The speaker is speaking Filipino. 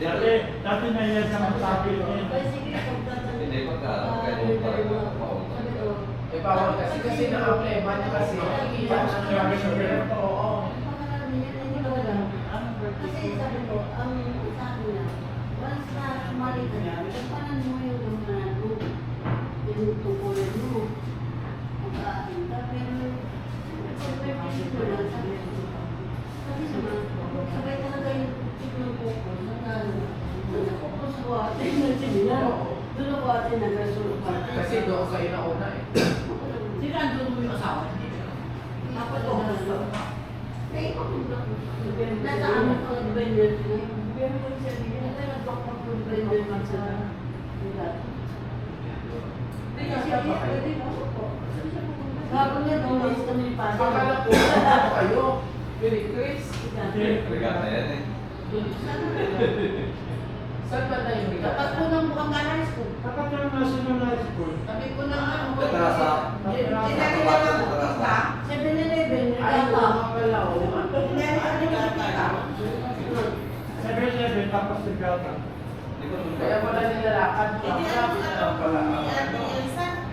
Dati na yan sa mga sabi niya. Hindi pagka bawal kasi na-apply man kasi nakikita na ng oo. Kasi sabi ko, ang sabi na, once na sumali ka na, kapanan mo yung mga tinutungkulan mo. Mag-aatin ka, pero supervision mo lang, sabi ko. Kasi naman, sabay talaga yung tip ng focus, nag-focus ko atin na sila. Doon ako atin nag-resolve atin. Kasi doon kayo nauna eh. Sila doon mo yung asawa niya. Ako to, eh, nasa amin ko nag-vendor sila. Pero kung siya din, ito nag-doktor ko nag-vendor man sa bago niya doon, gusto niya pa. Akala ko, ano kayo? Very Chris? Regata yan eh. Saan ba na yung Dapat po ng mukhang high school. Dapat yung national high school. Sabi ko na ano. Katrasa. Dinali na lang po kita. 7-Eleven, Ay, nagkaka. mga pala, oh. Dinali na lang kita. 7-Eleven tapos nagkata. Kaya pala nilalakad. Hindi na Pala. Elsa.